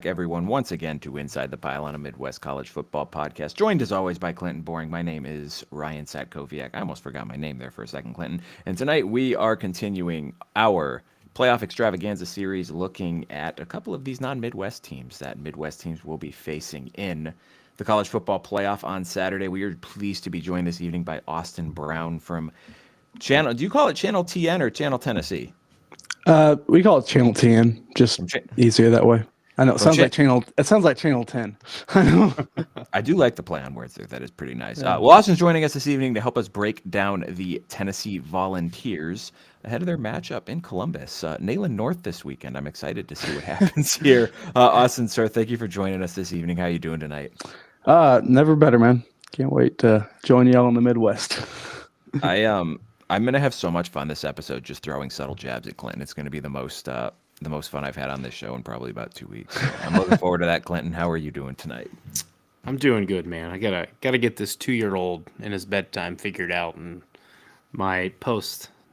everyone once again to Inside the Pylon, a Midwest College Football podcast. Joined as always by Clinton Boring. My name is Ryan Satkoviak. I almost forgot my name there for a second, Clinton. And tonight we are continuing our playoff extravaganza series, looking at a couple of these non-Midwest teams that Midwest teams will be facing in the college football playoff on Saturday. We are pleased to be joined this evening by Austin Brown from Channel. Do you call it Channel TN or Channel Tennessee? We call it Channel 10, just easier that way. I know it sounds like channel. It sounds like Channel 10. I know. I do like the play on words there. That is pretty nice. Well, Austin's joining us this evening to help us break down the Tennessee Volunteers ahead of their matchup in Columbus, Nayland North this weekend. I'm excited to see what happens here. Austin, sir, thank you for joining us this evening. How are you doing tonight? Never better, man. Can't wait to join y'all in the Midwest. I'm gonna have so much fun this episode just throwing subtle jabs at Clinton. It's gonna be the most fun I've had on this show in probably about 2 weeks. So I'm looking forward to that. Clinton, how are you doing tonight? I'm doing good, man. I gotta get this 2-year-old and his bedtime figured out, and my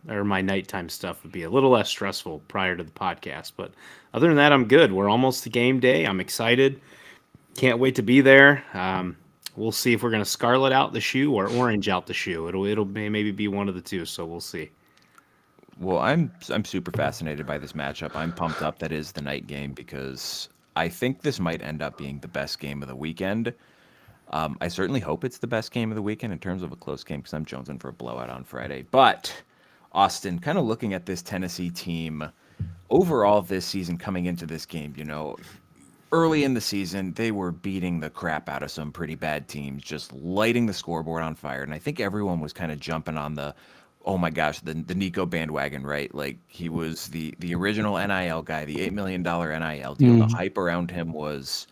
my nighttime stuff would be a little less stressful prior to the podcast. But other than that, I'm good. We're almost to game day. I'm excited. Can't wait to be there. We'll see if we're gonna scarlet out the shoe or orange out the shoe. It'll maybe be one of the two. So we'll see. Well, I'm super fascinated by this matchup. I'm pumped up that is the night game because I think this might end up being the best game of the weekend. I certainly hope it's the best game of the weekend in terms of a close game because I'm jonesing for a blowout on Friday. But Austin, kind of looking at this Tennessee team overall this season coming into this game, early in the season, they were beating the crap out of some pretty bad teams, just lighting the scoreboard on fire. And I think everyone was kind of jumping on the, oh my gosh, the Nico bandwagon, right? Like he was the original NIL guy, the $8 million NIL deal. The hype around him was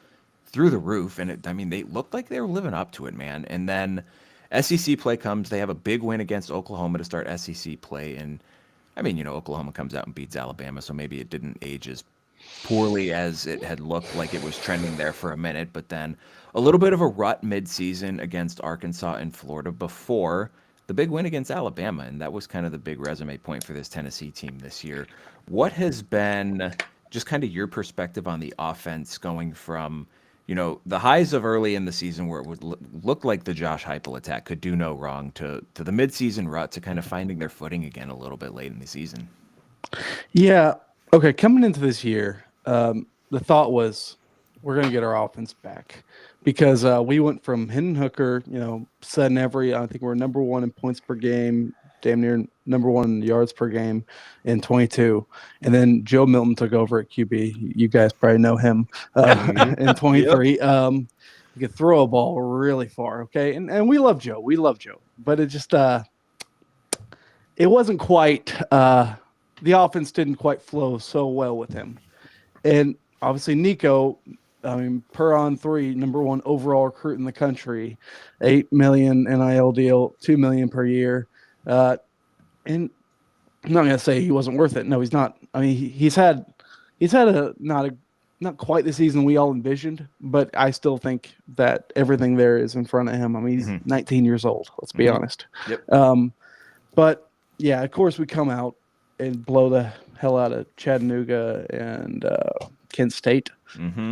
through the roof. And they looked like they were living up to it, man. And then SEC play comes. They have a big win against Oklahoma to start SEC play. And Oklahoma comes out and beats Alabama, so maybe it didn't age as poorly as it had looked like it was trending there for a minute. But then a little bit of a rut midseason against Arkansas and Florida before the big win against Alabama. And that was kind of the big resume point for this Tennessee team this year. What has been just kind of your perspective on the offense going from, the highs of early in the season where it would look like the Josh Heupel attack could do no wrong to the midseason rut to kind of finding their footing again a little bit late in the season? Yeah. Okay, coming into this year, the thought was we're going to get our offense back because we went from Hendon Hooker, setting I think we're number one in points per game, damn near number one in yards per game in 22. And then Joe Milton took over at QB. You guys probably know him in 23. Yep. He could throw a ball really far, okay? And we love Joe. But it just it wasn't quite the offense didn't quite flow so well with him. And obviously Nico, per on 3, number one overall recruit in the country, $8 million NIL deal, $2 million per year. And I'm not gonna say he wasn't worth it. No, he's not. He's had a not quite the season we all envisioned, but I still think that everything there is in front of him. He's 19 years old. Let's be honest. Yep. But yeah, of course we come out and blow the hell out of Chattanooga and Kent State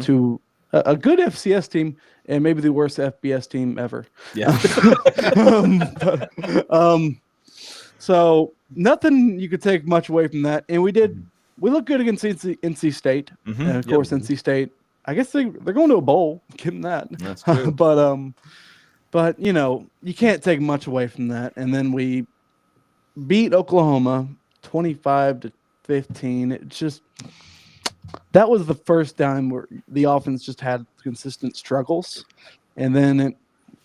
to a good FCS team and maybe the worst FBS team ever. Yeah. So nothing you could take much away from that. And we looked good against NC State. And of course, NC State, I guess they're going to a bowl. Give them that. That's true. But you can't take much away from that. And then we beat Oklahoma 25-15. It's just that was the first time where the offense just had consistent struggles, and then it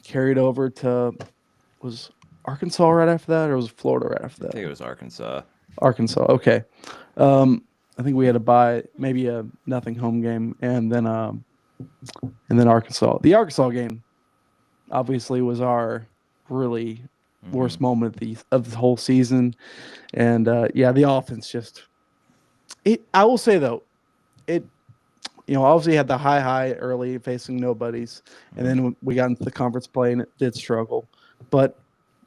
carried over to was Arkansas right after that, or was it Florida right after that? I think it was Arkansas. Arkansas, okay. I think we had to buy maybe a nothing home game, and then Arkansas. The Arkansas game obviously was our really worst moment of the whole season, and the offense just. I will say though, it obviously had the high early facing nobodies, and then we got into the conference play and it did struggle, but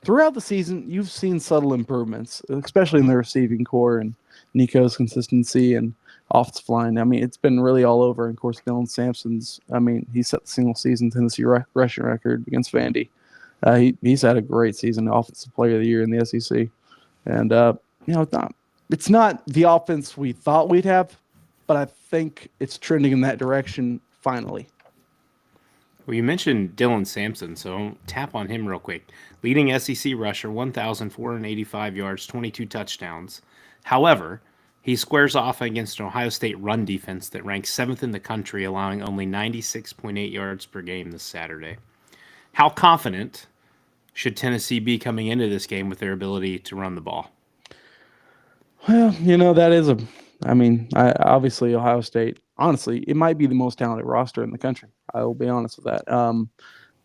throughout the season you've seen subtle improvements, especially in the receiving core and Nico's consistency, and offensive line. I mean, it's been really all over. And of course, Dylan Sampson's. I mean, he set the single season Tennessee rushing record against Vandy. He's had a great season, offensive player of the year in the SEC. And it's not the offense we thought we'd have, but I think it's trending in that direction finally. Well, you mentioned Dylan Sampson, so tap on him real quick. Leading SEC rusher, 1,485 yards, 22 touchdowns. However, he squares off against an Ohio State run defense that ranks seventh in the country, allowing only 96.8 yards per game this Saturday. How confident should Tennessee be coming into this game with their ability to run the ball? Well, that is obviously Ohio State. Honestly, it might be the most talented roster in the country. I will be honest with that.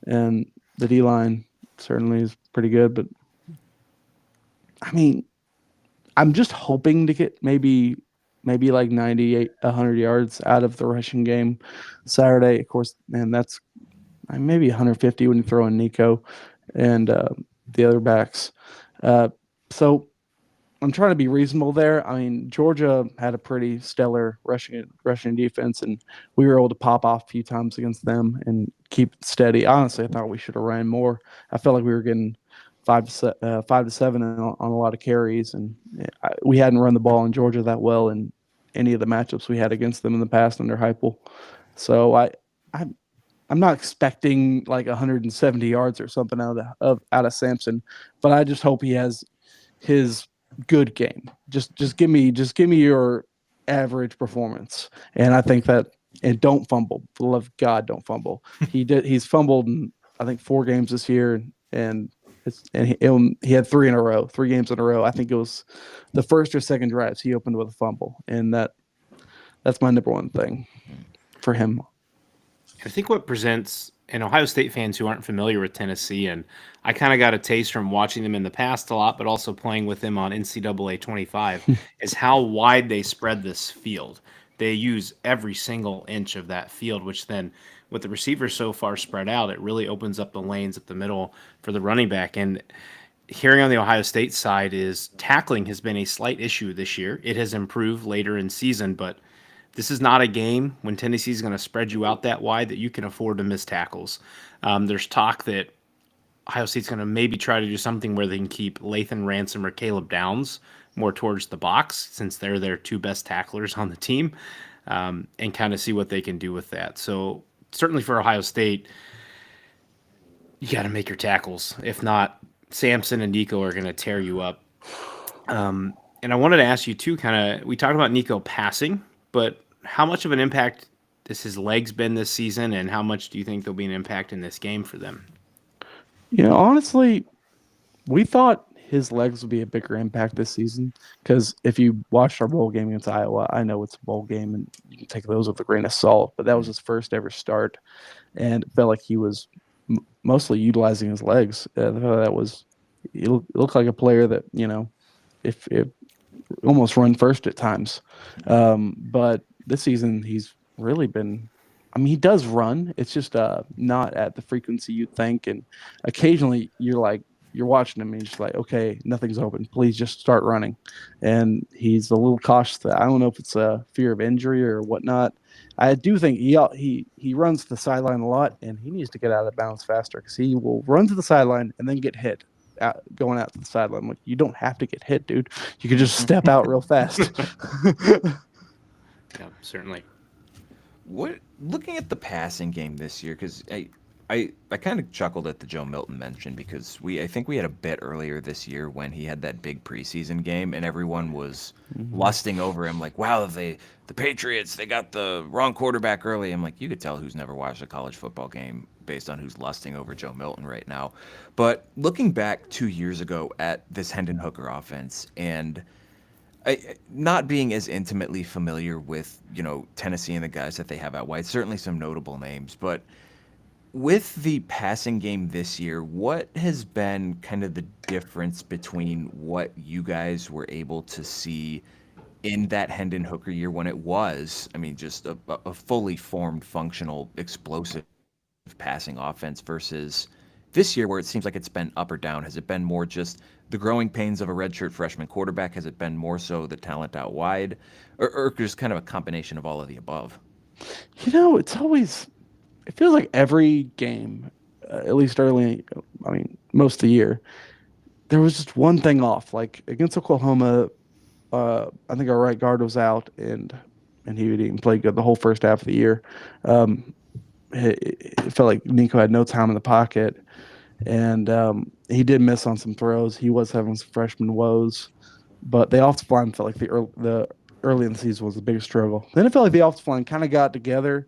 And the D line certainly is pretty good, but I mean, I'm just hoping to get maybe like 98, 100 yards out of the rushing game Saturday. Of course, man, that's maybe 150 when you throw in Nico and the other backs. So I'm trying to be reasonable there. I mean, Georgia had a pretty stellar rushing defense, and we were able to pop off a few times against them and keep it steady. Honestly, I thought we should have ran more. I felt like we were getting 5 to 7 on a lot of carries, and we hadn't run the ball in Georgia that well in any of the matchups we had against them in the past under Heupel. So I'm not expecting like 170 yards or something out of Sampson, but I just hope he has his good game. Just give me your average performance, and I think that. And don't fumble. For the love of God, don't fumble. He's fumbled in I think 4 games this year, and he had 3 games in a row. I think it was the first or second drives he opened with a fumble, and that's my number one thing for him. I think what presents, and Ohio State fans who aren't familiar with Tennessee, and I kind of got a taste from watching them in the past a lot, but also playing with them on NCAA 25, is how wide they spread this field. They use every single inch of that field, which then, with the receivers so far spread out, it really opens up the lanes up the middle for the running back. And hearing on the Ohio State side is tackling has been a slight issue this year. It has improved later in season, but this is not a game when Tennessee is going to spread you out that wide that you can afford to miss tackles. There's talk that Ohio State's going to maybe try to do something where they can keep Lathan Ransom or Caleb Downs more towards the box since they're their 2 best tacklers on the team, and kind of see what they can do with that. So certainly for Ohio State, you got to make your tackles. If not, Sampson and Nico are going to tear you up. And I wanted to ask you too, we talked about Nico passing, but how much of an impact has his legs been this season, and how much do you think there'll be an impact in this game for them? Honestly, we thought his legs would be a bigger impact this season because if you watched our bowl game against Iowa, I know it's a bowl game and you can take those with a grain of salt, but that was his first ever start, and it felt like he was mostly utilizing his legs. He looked like a player that if almost run first at times, but this season he's really been. I mean, he does run. It's just not at the frequency you'd think, and occasionally you're watching him and you're just like, okay, nothing's open. Please just start running. And he's a little cautious. That I don't know if it's a fear of injury or whatnot. I do think he runs to the sideline a lot, and he needs to get out of bounds faster because he will run to the sideline and then get hit going out to the sideline. Like, you don't have to get hit, dude. You can just step out real fast. Yeah, certainly. Looking at the passing game this year, because I kind of chuckled at the Joe Milton mention because I think we had a bit earlier this year when he had that big preseason game and everyone was lusting over him like, wow, the Patriots, they got the wrong quarterback early. I'm like, you could tell who's never watched a college football game based on who's lusting over Joe Milton right now. But looking back 2 years ago at this Hendon Hooker offense and not being as intimately familiar with, Tennessee and the guys that they have out wide, certainly some notable names, but with the passing game this year, what has been kind of the difference between what you guys were able to see in that Hendon Hooker year when it was, just a fully formed, functional, explosive passing offense versus this year where it seems like it's been up or down? Has it been more just the growing pains of a redshirt freshman quarterback? Has it been more so the talent out wide, or just kind of a combination of all of the above? It's always, it feels like every game, at least early, I mean, most of the year, there was just one thing off. Like against Oklahoma, I think our right guard was out, and he didn't play good the whole first half of the year. Um, it felt like Nico had no time in the pocket, and he did miss on some throws. He was having some freshman woes, but the offensive line felt like the early in the season was the biggest struggle. Then it felt like the offensive line kind of got together.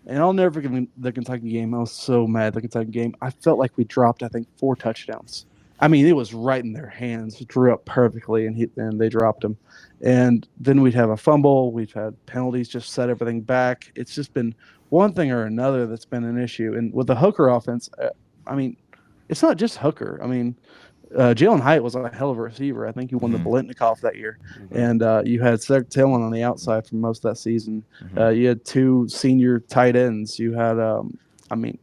And I'll never forget the Kentucky game. I was so mad at the Kentucky game. I felt like we dropped, I think, 4 touchdowns. I mean, it was right in their hands. Drew up perfectly, and they dropped him. And then we'd have a fumble. We've had penalties, just set everything back. It's just been one thing or another that's been an issue. And with the Hooker offense, I mean, it's not just Hooker. I mean, Jalen Hyatt was a hell of a receiver. I think he won the Bolitnikoff that year. And you had Cedric Tillman on the outside for most of that season. You had 2 senior tight ends. You had,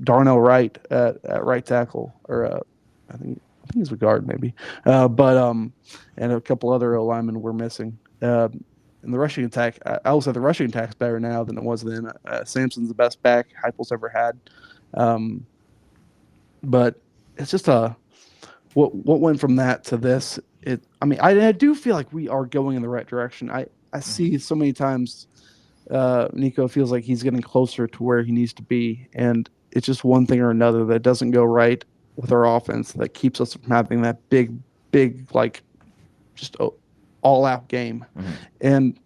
Darnell Wright at right tackle, or I think he's a guard maybe. And a couple other linemen were missing. And the rushing attack, I will say the rushing attack's better now than it was then. Sampson's the best back Heupel's ever had. But it's just what went from that to this. I do feel like we are going in the right direction. I see so many times Nico feels like he's getting closer to where he needs to be, and it's just one thing or another that doesn't go right with our offense that keeps us from having that big like just all out game. And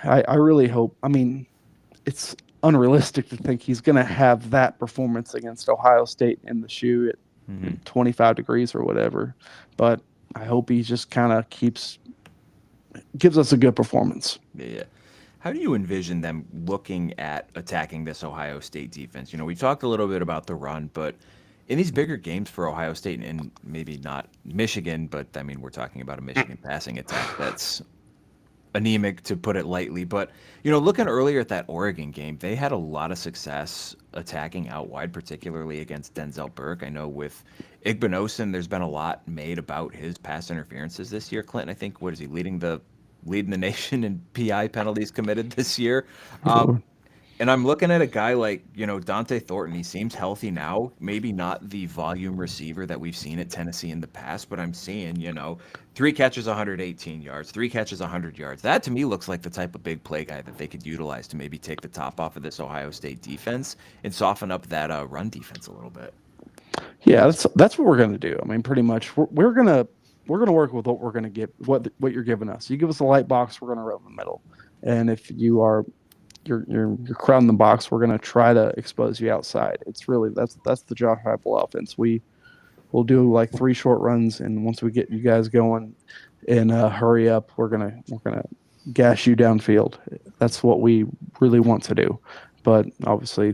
I really hope, it's unrealistic to think he's going to have that performance against Ohio State in the shoe at 25 degrees or whatever. But I hope he just kind of gives us a good performance. Yeah. How do you envision them looking at attacking this Ohio State defense? We talked a little bit about the run, but in these bigger games for Ohio State, and maybe not Michigan, but we're talking about a Michigan passing attack that's anemic, to put it lightly. But looking earlier at that Oregon game, they had a lot of success attacking out wide, particularly against Denzel Burke. I know with Igbinosun, there's been a lot made about his pass interferences this year. Clinton, I think, what is he leading the nation in PI penalties committed this year? And I'm looking at a guy like, Dante Thornton. He seems healthy now. Maybe not the volume receiver that we've seen at Tennessee in the past, but I'm seeing, 3 catches, 118 yards, 3 catches, 100 yards. That to me looks like the type of big play guy that they could utilize to maybe take the top off of this Ohio State defense and soften up that run defense a little bit. Yeah, that's what we're going to do. Pretty much we're going to work with what we're going to give, what you're giving us. You give us a light box, we're going to run in the middle. And if you're crowding the box, we're going to try to expose you outside. It's really that's the Josh Heupel offense. We'll do like 3 short runs, and once we get you guys going and hurry up, we're gonna gas you downfield. That's what we really want to do. But obviously,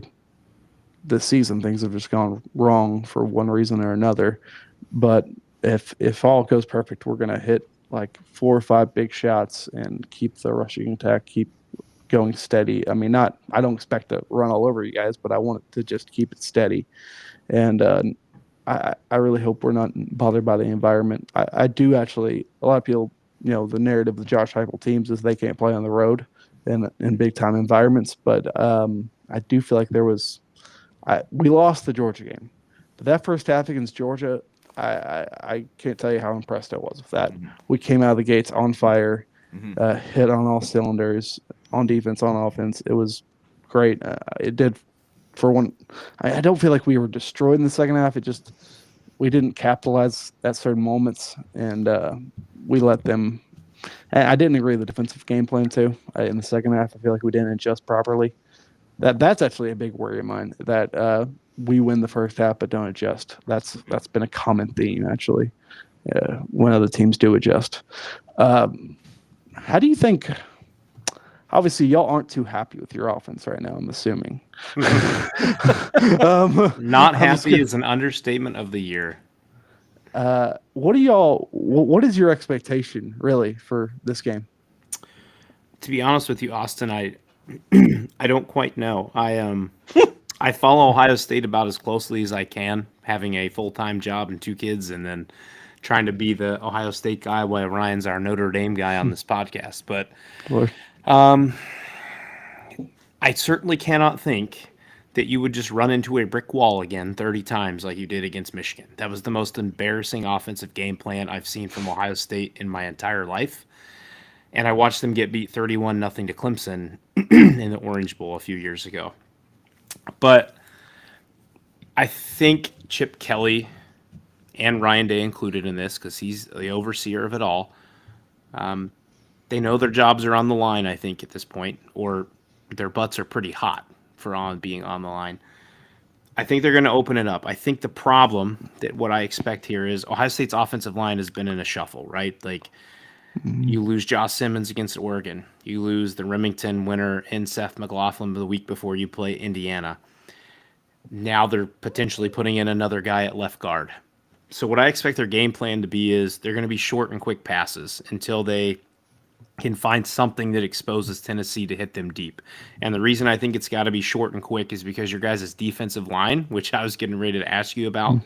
this season things have just gone wrong for one reason or another. But if all goes perfect, we're gonna hit like 4 or 5 big shots and keep the rushing attack keep going steady. I don't expect to run all over you guys, but I want it to just keep it steady. And I really hope we're not bothered by the environment. I do actually, a lot of people, the narrative of the Josh Heupel teams is they can't play on the road in big time environments. But I do feel like we lost the Georgia game, but that first half against Georgia, I can't tell you how impressed I was with that. We came out of the gates on fire, hit on all cylinders, on defense, on offense. It was great. It did for one. I don't feel like we were destroyed in the second half. We didn't capitalize at certain moments, and we let them. I didn't agree with the defensive game plan too. In the second half, I feel like we didn't adjust properly. That's actually a big worry of mine, that we win the first half but don't adjust. That's been a common theme actually when other teams do adjust. How do you think? Obviously, y'all aren't too happy with your offense right now, I'm assuming. Not happy is an understatement of the year. What is your expectation really for this game? To be honest with you, Austin, I don't quite know. I follow Ohio State about as closely as I can, having a full-time job and 2 kids, and then trying to be the Ohio State guy while Ryan's our Notre Dame guy on this podcast. But Lord. I certainly cannot think that you would just run into a brick wall again 30 times like you did against Michigan. That was the most embarrassing offensive game plan I've seen from Ohio State in my entire life. And I watched them get beat 31-0 to Clemson in the Orange Bowl a few years ago. But I think Chip Kelly and Ryan Day included in this because he's the overseer of it all. They know their jobs are on the line, I think, at this point, or their butts are pretty hot for being on the line. I think they're going to open it up. I think the problem that what I expect here is Ohio State's offensive line has been in a shuffle, right? Like you lose Josh Simmons against Oregon. You lose the Remington winner in Seth McLaughlin the week before you play Indiana. Now they're potentially putting in another guy at left guard. So what I expect their game plan to be is they're going to be short and quick passes until they can find something that exposes Tennessee to hit them deep. And the reason I think it's got to be short and quick is because your guys' defensive line, which I was getting ready to ask you about,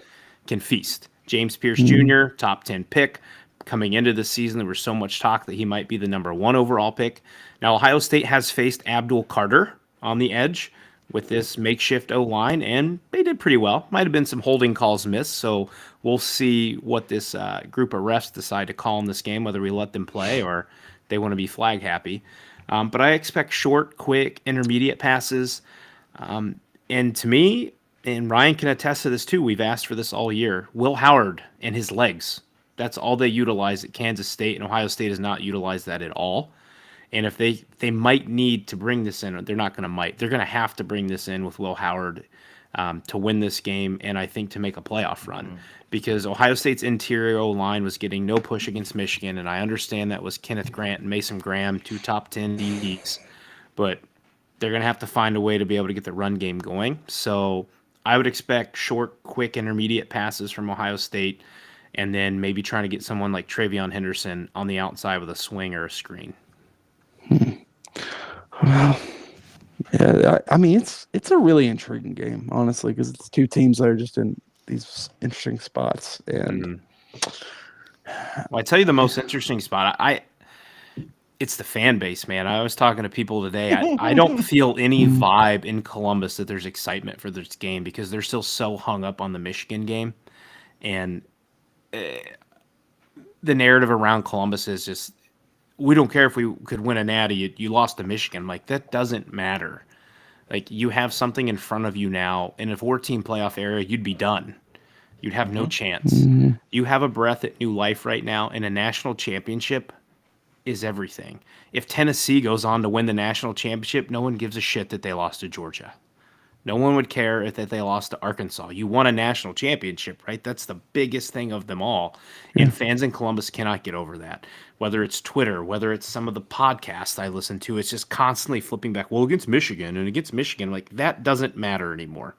can feast. James Pearce Jr., top 10 pick. Coming into the season, there was so much talk that he might be the number 1 overall pick. Now, Ohio State has faced Abdul Carter on the edge with this makeshift O-line, and they did pretty well. Might have been some holding calls missed, so we'll see what this group of refs decide to call in this game, whether we let them play or they want to be flag happy. But I expect short, quick, intermediate passes. And to me, and Ryan can attest to this too, we've asked for this all year, Will Howard and his legs. That's all they utilize at Kansas State, and Ohio State has not utilized that at all. And if they might need to bring this in, they're not going to might. They're going to have to bring this in with Will Howard to win this game, and I think to make a playoff run. Because Ohio State's interior line was getting no push against Michigan, and I understand that was Kenneth Grant and Mason Graham, 2 top 10 DBs. But they're going to have to find a way to be able to get the run game going. So I would expect short, quick, intermediate passes from Ohio State, and then maybe trying to get someone like Travion Henderson on the outside with a swing or a screen. Well, yeah, I mean, it's a really intriguing game, honestly, because it's 2 teams that are just in these interesting spots. And Well, I tell you the most interesting spot. It's the fan base, man. I was talking to people today. I don't feel any vibe in Columbus that there's excitement for this game because they're still so hung up on the Michigan game. And the narrative around Columbus is just, we don't care if we could win a natty. You lost to Michigan. Like, that doesn't matter. Like, you have something in front of you now. In a 14 playoff era, you'd be done. You'd have no chance. You have a breath at new life right now, and a national championship is everything. If Tennessee goes on to win the national championship, no one gives a shit that they lost to Georgia. No one would care if that they lost to Arkansas. You won a national championship, right? That's the biggest thing of them all. And fans in Columbus cannot get over that. Whether it's Twitter, whether it's some of the podcasts I listen to, it's just constantly flipping back. Well, against Michigan and against Michigan, like, that doesn't matter anymore.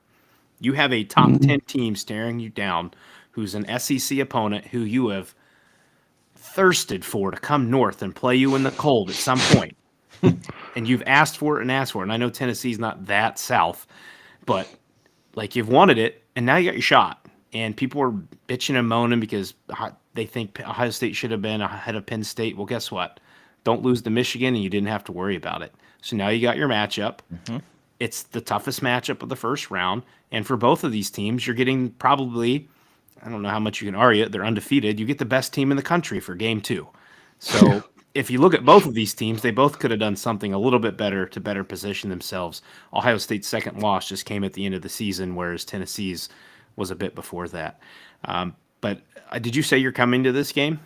You have a top 10 team staring you down who's an SEC opponent who you have thirsted for to come north and play you in the cold at some point. And you've asked for it and asked for it. And I know Tennessee's not that south, but like, you've wanted it, and now you got your shot. And people are bitching and moaning because they think Ohio State should have been ahead of Penn State. Well, guess what? Don't lose to Michigan, and you didn't have to worry about it. So now you got your matchup. It's the toughest matchup of the first round. And for both of these teams, you're getting probably, I don't know how much you can argue it, they're undefeated. You get the best team in the country for game 2. So if you look at both of these teams, they both could have done something a little bit better to better position themselves. Ohio State's second loss just came at the end of the season, whereas Tennessee's was a bit before that. But did you say you're coming to this game?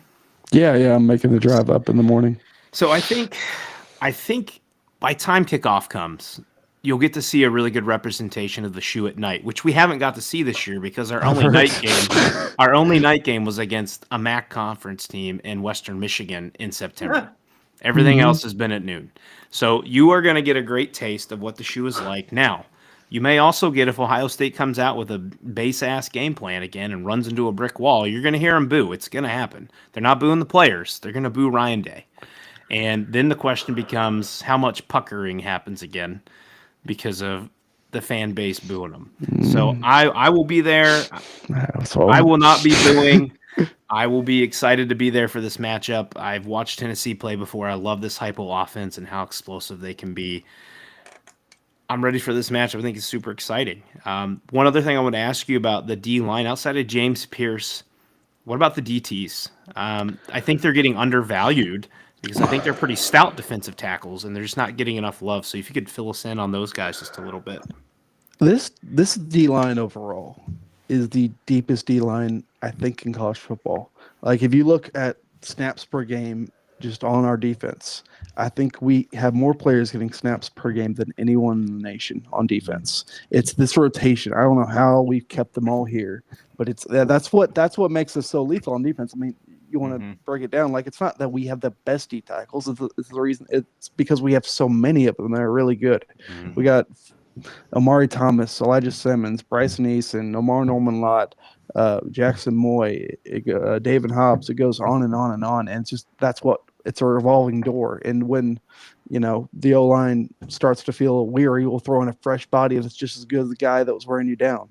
yeah, I'm making the drive up in the morning. So I think by time kickoff comes, you'll get to see a really good representation of the shoe at night, which we haven't got to see this year because our only night game was against a MAC conference team in Western Michigan in September. Everything else has been at noon. So you are going to get a great taste of what the shoe is like. Now, you may also get, if Ohio State comes out with a base-ass game plan again and runs into a brick wall, you're going to hear them boo. It's going to happen. They're not booing the players. They're going to boo Ryan Day. And then the question becomes how much puckering happens again because of the fan base booing them. So I will be there. I will not be booing. I will be excited to be there for this matchup. I've watched Tennessee play before. I love this hypo offense and how explosive they can be. I'm ready for this matchup. I think it's super exciting. One other thing I want to ask you about the D line outside of James Pearce. What about the DTs? I think they're getting undervalued because I think they're pretty stout defensive tackles and they're just not getting enough love. So if you could fill us in on those guys just a little bit. This D line overall is the deepest D line I think in college football. Like if you look at snaps per game just on our defense, I think we have more players getting snaps per game than anyone in the nation on defense. It's this rotation. I don't know how we've kept them all here, but that's what makes us so lethal on defense. I mean, you want to break it down, like it's not that we have the best D tackles. It's the reason. It's because we have so many of them that are really good. We got Amari Thomas, Elijah Simmons, Bryson Eason, Omar Norman Lott, Jackson Moy, David Hobbs. It goes on and on and on, and it's a revolving door. And when the O line starts to feel weary, we'll throw in a fresh body that's just as good as the guy that was wearing you down.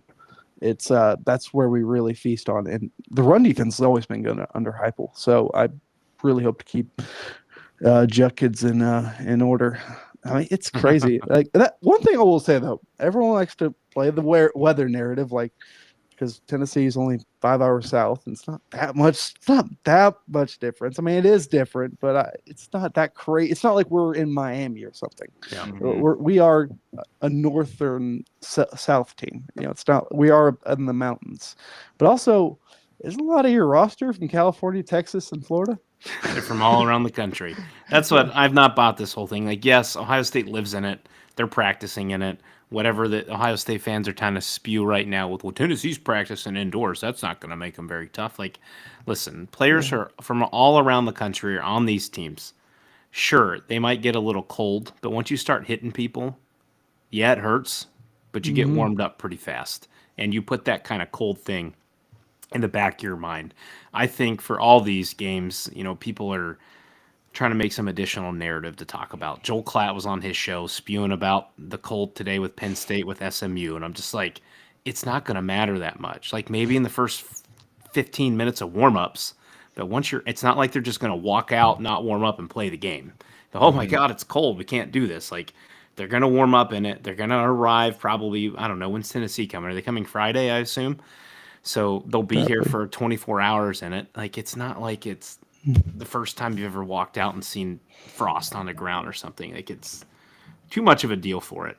It's that's where we really feast on. And the run defense has always been good under Heupel, so I really hope to keep Judkins in order. I mean, it's crazy. Like that. One thing I will say though, everyone likes to play the weather narrative, like because Tennessee is only 5 hours south, and it's not that much. It's not that much difference. I mean, it is different, but it's not that crazy. It's not like we're in Miami or something. Yeah. We are a northern south team. It's not. We are in the mountains, but also, isn't a lot of your roster from California, Texas, and Florida? They're from all around the country. That's what I've not bought this whole thing. Like, yes, Ohio State lives in it. They're practicing in it. Whatever the Ohio State fans are trying to spew right now with, well, Tennessee's practicing indoors. That's not going to make them very tough. Like, listen, players are from all around the country are on these teams. Sure, they might get a little cold, but once you start hitting people, yeah, it hurts, but you get warmed up pretty fast. And you put that kind of cold thing in the back of your mind. I think for all these games, people are trying to make some additional narrative to talk about. Joel Klatt was on his show spewing about the cold today with Penn State with SMU, and I'm just like, it's not going to matter that much. Like maybe in the first 15 minutes of warm-ups, but it's not like they're just going to walk out, not warm up, and play the game. Oh my God, it's cold. We can't do this. Like they're going to warm up in it. They're going to arrive probably, I don't know, when's Tennessee coming? Are they coming Friday, I assume? So they'll be here for 24 hours in it. Like, it's not like it's the first time you've ever walked out and seen frost on the ground or something. Like, it's too much of a deal for it.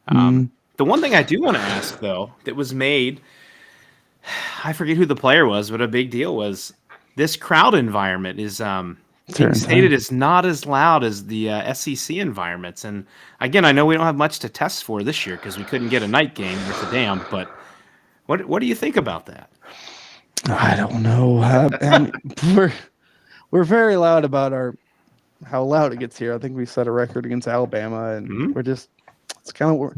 The one thing I do want to ask, though, that was made, I forget who the player was, but a big deal was this crowd environment is being stated as not as loud as the SEC environments. And again, I know we don't have much to test for this year because we couldn't get a night game with the dam, but what do you think about that? I don't know. I mean, we're very loud about how loud it gets here. I think we set a record against Alabama, and it's kind of.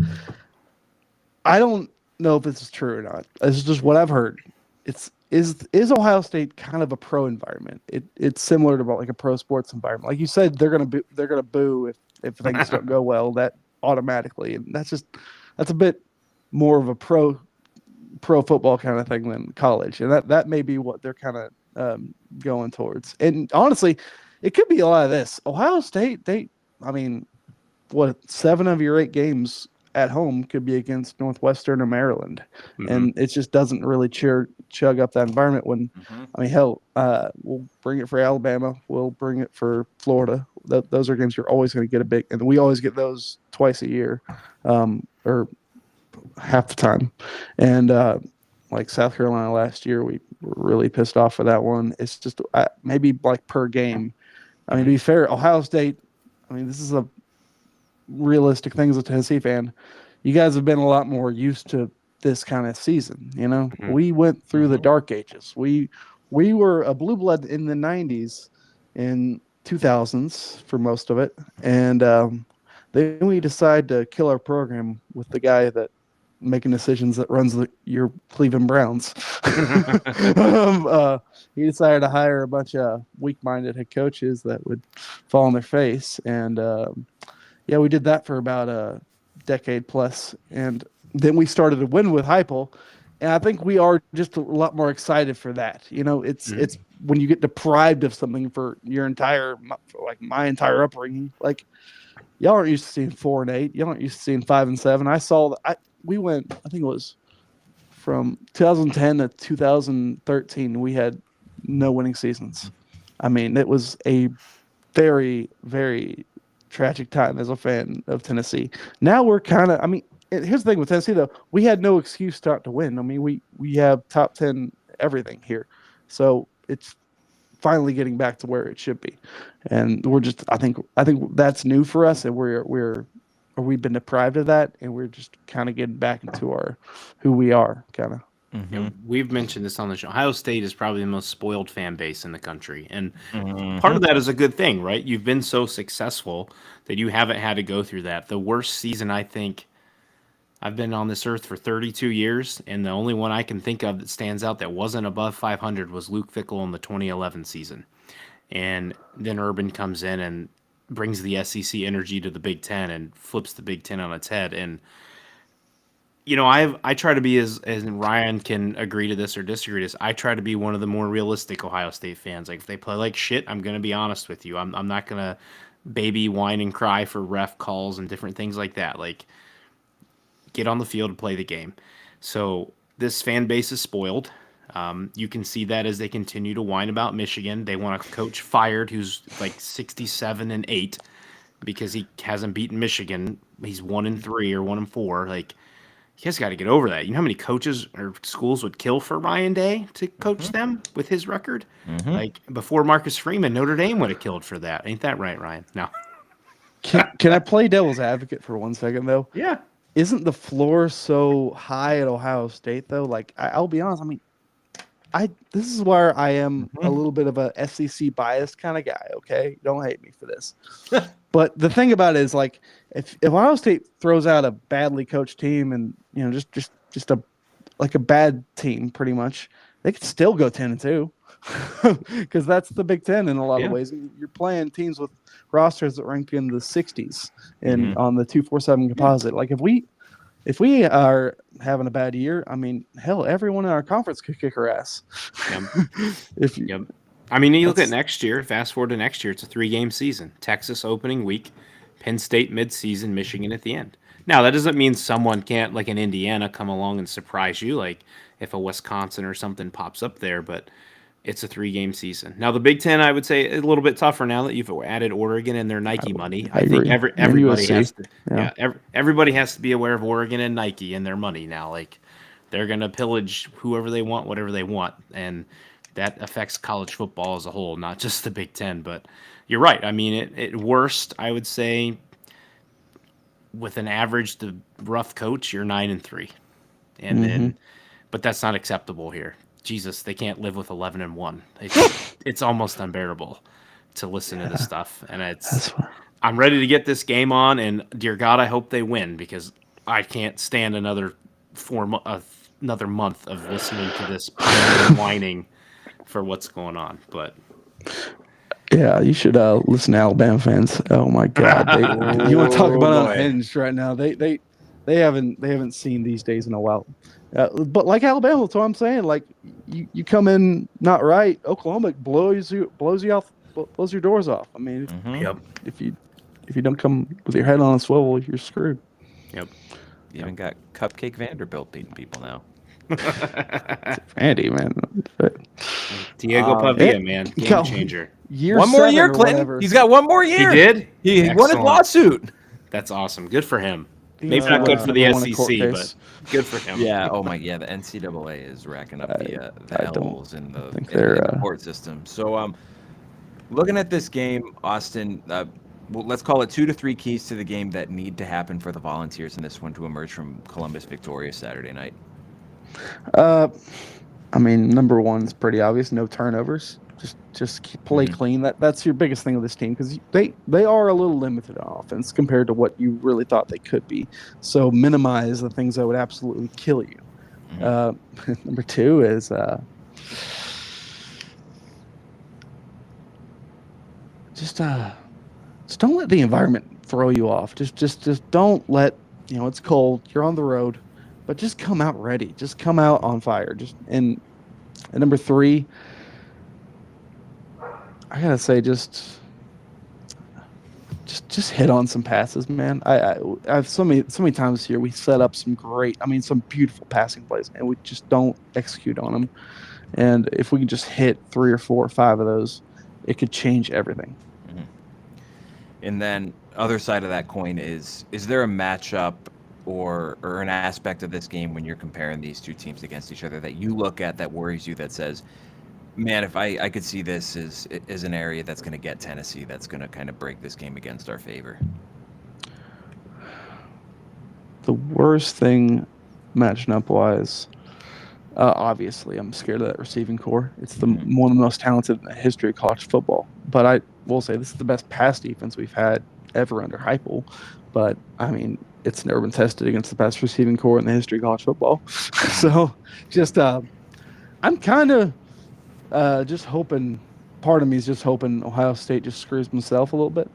I don't know if this is true or not. This is just what I've heard. Is Ohio State kind of a pro environment? It's similar to like a pro sports environment. Like you said, they're gonna boo if things don't go well. That automatically, and that's a bit more of a pro football kind of thing than college, and that may be what they're kind of going towards. And honestly, it could be a lot of this. Ohio State, 7 of your 8 games at home could be against Northwestern or Maryland, and it just doesn't really chug up that environment. When I mean, hell, we'll bring it for Alabama, we'll bring it for Florida. Those are games you're always going to get a big, and we always get those twice a year, or half the time. And like South Carolina last year, we were really pissed off for that one. It's just maybe like per game. I mean, to be fair, Ohio State, I mean, this is a realistic thing as a Tennessee fan. You guys have been a lot more used to this kind of season. We went through the dark ages. We were a blue blood in the 90s and 2000s for most of it. And then we decided to kill our program with the guy that making decisions that runs your Cleveland Browns. He decided to hire a bunch of weak-minded head coaches that would fall on their face. And, we did that for about a decade plus. And then we started to win with Heupel. And I think we are just a lot more excited for that. It's when you get deprived of something for your entire, like my entire upbringing. Like y'all aren't used to seeing 4-8. Y'all aren't used to seeing 5-7. I saw that. We went. I think it was from 2010 to 2013. We had no winning seasons. I mean, it was a very, very tragic time as a fan of Tennessee. Now we're kind of. I mean, here's the thing with Tennessee though. We had no excuse not to win. I mean, we have top 10 everything here, so it's finally getting back to where it should be, and we're just. I think that's new for us, and we've been deprived of that, and we're just kind of getting back into our who we are, kind of. We've mentioned this on the show. Ohio State is probably the most spoiled fan base in the country. And part of that is a good thing, right? You've been so successful that you haven't had to go through that. The worst season, I think, I've been on this earth for 32 years, and the only one I can think of that stands out that wasn't above 500 was Luke Fickell in the 2011 season. And then Urban comes in and brings the SEC energy to the Big Ten and flips the Big Ten on its head. And I try to be as Ryan can agree to this or disagree to this. I try to be one of the more realistic Ohio State fans. Like if they play like shit, I'm gonna be honest with you. I'm not gonna baby whine and cry for ref calls and different things like that. Like get on the field and play the game. So this fan base is spoiled. You can see that as they continue to whine about Michigan. They want a coach fired who's like 67-8 because he hasn't beaten Michigan. He's 1-3 or 1-4. Like you guys got to get over that. You know how many coaches or schools would kill for Ryan Day to coach them with his record? Like before Marcus Freeman, Notre Dame would have killed for that. Ain't that right, Ryan? No. Can I play devil's advocate for 1 second though? Yeah. Isn't the floor so high at Ohio State though? Like I'll be honest. I mean, this is where I am a little bit of a SEC biased kind of guy. Okay, don't hate me for this. But the thing about it is, like, if Ohio State throws out a badly coached team and just a bad team, pretty much, they could still go 10-2 because that's the Big Ten in a lot of ways. You're playing teams with rosters that rank in the 60s and on the 247 composite. Like if we are having a bad year, I mean, hell, everyone in our conference could kick our ass. I mean, you look at next year, fast forward to next year, it's a 3-game season. Texas opening week, Penn State mid-season, Michigan at the end. Now, that doesn't mean someone can't, like an Indiana, come along and surprise you, like if a Wisconsin or something pops up there, but it's a 3-game season. Now, the Big Ten, I would say, is a little bit tougher now that you've added Oregon and their Nike money. I think everybody has to, everybody has to be aware of Oregon and Nike and their money now. Like, they're going to pillage whoever they want, whatever they want, and that affects college football as a whole, not just the Big Ten. But you're right. I mean, at worst, I would say, with an average to rough coach, you're 9-3, and then, but that's not acceptable here. Jesus, they can't live with 11-1. It's almost unbearable to listen to this stuff, and I'm ready to get this game on. And dear God, I hope they win because I can't stand another month of listening to this whining for what's going on. But yeah, you should listen to Alabama fans. Oh my God, you want to talk about unhinged right now? They haven't seen these days in a while. But like Alabama, that's what I'm saying. Like you come in not right, Oklahoma blows your doors off. I mean, if you don't come with your head on a swivel, you're screwed. Yep. You even got Cupcake Vanderbilt beating people now. Andy, man. Diego Pavia, man, game changer. One more year, Clinton. He's got one more year. He did. He won his lawsuit. That's awesome. Good for him. Maybe not good for the SEC, but good for him. Yeah. Oh my. Yeah. The NCAA is racking up the L's in the court system. So, looking at this game, Austin, let's call it 2 to 3 keys to the game that need to happen for the Volunteers in this one to emerge from Columbus victorious Saturday night. I mean, number one is pretty obvious. No turnovers. Just play clean. That's your biggest thing with this team because they are a little limited on offense compared to what you really thought they could be. So minimize the things that would absolutely kill you. Number 2 is just don't let the environment throw you off. Just don't let it's cold. You're on the road. but just come out ready. Just come out on fire. And number 3, I gotta say, just hit on some passes, man. I've so many times here we set up some beautiful passing plays, and we just don't execute on them. And if we can just hit 3 or 4 or 5 of those, it could change everything. Mm-hmm. And then other side of that coin is there a matchup or an aspect of this game when you're comparing these two teams against each other that you look at that worries you, that says, man, if I could see this as an area that's going to get Tennessee, that's going to kind of break this game against our favor? The worst thing matching up wise, obviously, I'm scared of that receiving core. It's one of the most talented in the history of college football. But I will say this is the best pass defense we've had ever under Heupel. But, I mean, it's never been tested against the best receiving core in the history of college football. So, just I'm kind of just hoping. Part of me is just hoping Ohio State just screws himself a little bit.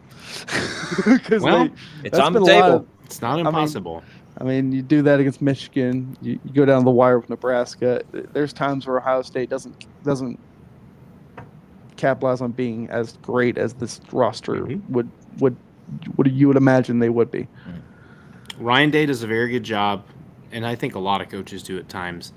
Well, it's on the table. It's not impossible. I mean, you do that against Michigan. You go down the wire with Nebraska. There's times where Ohio State doesn't capitalize on being as great as this roster would you would imagine they would be. Ryan Day does a very good job, and I think a lot of coaches do at times,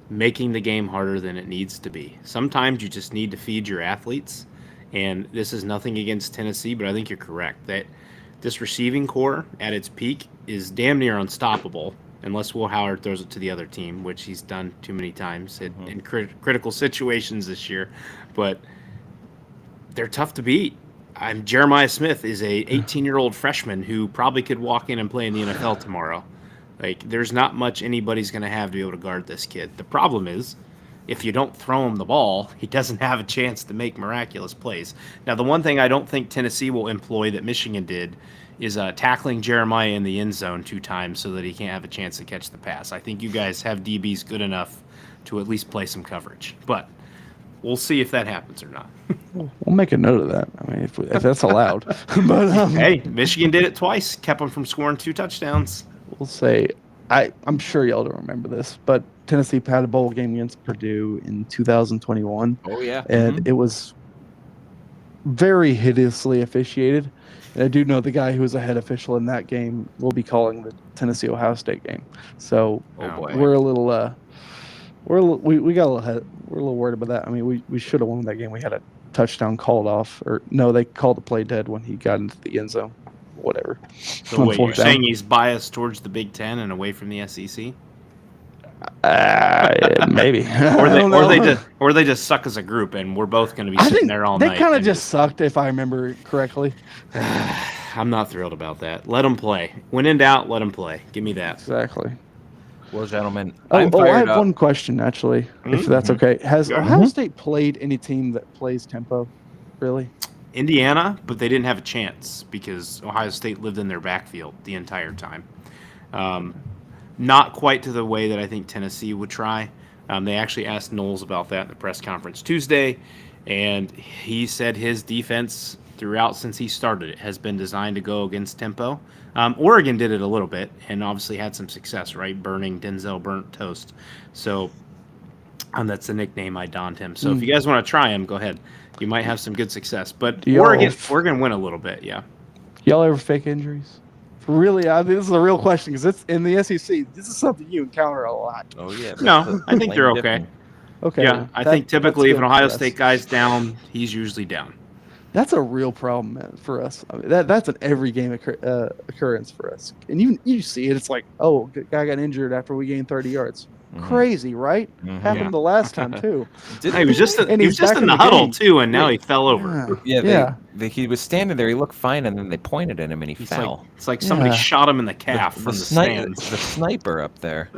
making the game harder than it needs to be. Sometimes you just need to feed your athletes, and this is nothing against Tennessee, but I think you're correct that this receiving core at its peak is damn near unstoppable unless Will Howard throws it to the other team, which he's done too many times in critical situations this year. But they're tough to beat. Jeremiah Smith is a 18-year-old freshman who probably could walk in and play in the NFL tomorrow. Like, there's not much anybody's going to have to be able to guard this kid. The problem is, if you don't throw him the ball, he doesn't have a chance to make miraculous plays. Now, the one thing I don't think Tennessee will employ that Michigan did is tackling Jeremiah in the end zone 2 times so that he can't have a chance to catch the pass. I think you guys have DBs good enough to at least play some coverage. But we'll see if that happens or not. We'll make a note of that. I mean, if that's allowed. But hey, Michigan did it twice, kept them from scoring 2 touchdowns. We'll say, I'm sure y'all don't remember this, but Tennessee had a bowl game against Purdue in 2021. Oh, yeah. And it was very hideously officiated. And I do know the guy who was a head official in that game will be calling the Tennessee-Ohio State game. So we're a little we're a little worried about that. I mean, we should have won that game. We had a touchdown called off, or no, they called the play dead when he got into the end zone. Whatever. So wait, you're saying he's biased towards the Big Ten and away from the SEC? Maybe. or they just suck as a group, and we're both going to be sitting there all night. They kind of just sucked, if I remember correctly. I'm not thrilled about that. Let them play. When in doubt, let them play. Give me that. Exactly. Well, gentlemen, I have one question, actually, if that's okay. Has Ohio State played any team that plays tempo, really? Indiana, but they didn't have a chance because Ohio State lived in their backfield the entire time. Not quite to the way that I think Tennessee would try. They actually asked Knowles about that in the press conference Tuesday, and he said his defense throughout since he started it has been designed to go against tempo. Oregon did it a little bit and obviously had some success, right? Burning Denzel burnt toast. So that's the nickname I donned him. So if you guys want to try him, go ahead. You might have some good success. But Oregon win a little bit, yeah. Y'all ever fake injuries? Really, this is a real question because it's in the SEC. This is something you encounter a lot. Oh yeah. No, I think they're okay. Okay. Yeah, I think typically if an Ohio State guy's down, he's usually down. That's a real problem, man, for us. I mean, that's an every game occurrence for us. And you see it. It's like, oh, the guy got injured after we gained 30 yards. Crazy, right? Happened the last time too. He was just in the huddle too, and now he fell over. He was standing there. He looked fine, and then they pointed at him, and he fell. It's like somebody shot him in the calf from the stands. The sniper up there.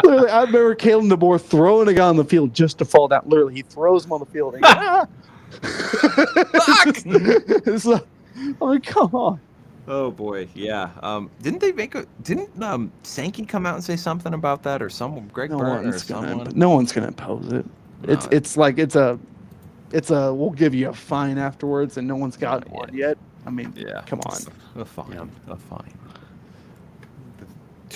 Literally, I remember Kalen DeBoer throwing a guy on the field just to fall down. Literally, he throws him on the field. And it's like, I mean, come on. Oh boy, yeah. Didn't Sankey come out and say something about that, or someone, Greg Byrne or someone? No one's gonna impose it. No. It's like it's a we'll give you a fine afterwards, and no one's gotten one yet. I mean, come on. A fine.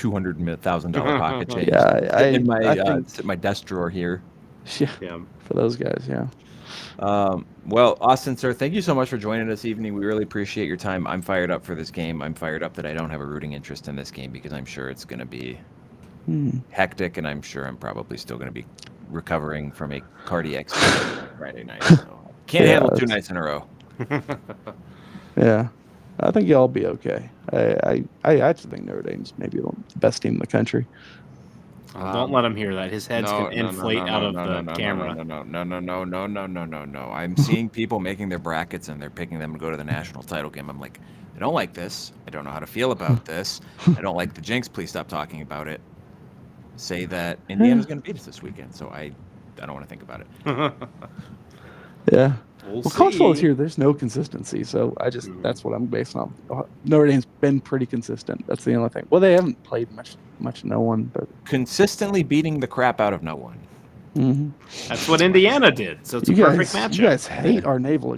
$200,000 pocket change. Yeah, Sitting in my I think sit in my desk drawer here. yeah, Yeah. for those guys, yeah. Well, Austin, sir, thank you so much for joining us this evening. We really appreciate your time. I'm fired up for this game. I'm fired up that I don't have a rooting interest in this game because I'm sure it's going to be hectic, and I'm sure I'm probably still going to be recovering from a cardiac Friday night. So can't Yeah, handle 2 that's- nights in a row. Yeah, I think y'all be okay. I actually think Notre Dame's maybe the best team in the country. Don't let him hear that. His head's gonna inflate out of the camera. No. I'm seeing people making their brackets and they're picking them to go to the national title game. I'm like, I don't like this. I don't know how to feel about this. I don't like the jinx. Please stop talking about it. Say that Indiana's going to beat us this weekend. So I don't want to think about it. Yeah. We'll College football this see. year, there's no consistency, so that's what I'm based on. Notre Dame's been pretty consistent. That's the only thing. Well, they haven't played much no one, but Consistently beating the crap out of no one. That's what Indiana did. So it's a perfect matchup. You guys hate our naval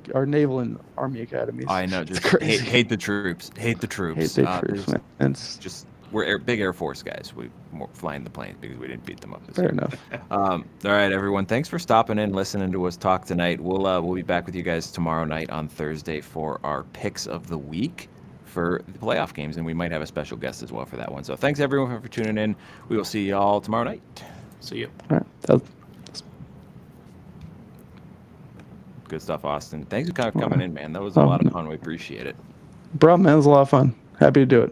and army academies. I know, just hate the troops. Hate the troops. Hate the troops, man. It's just we're big Air Force guys. We flying the planes because we didn't beat them up this fair year. enough. All right, everyone. Thanks for stopping in, listening to us talk tonight. We'll be back with you guys tomorrow night on Thursday for our picks of the week for the playoff games, and we might have a special guest as well for that one. So thanks everyone for tuning in. We will see y'all tomorrow night. See you. All right. Good stuff, Austin. Thanks for coming in, man. That was a lot of fun. We appreciate it. Bro, man, it was a lot of fun. Happy to do it.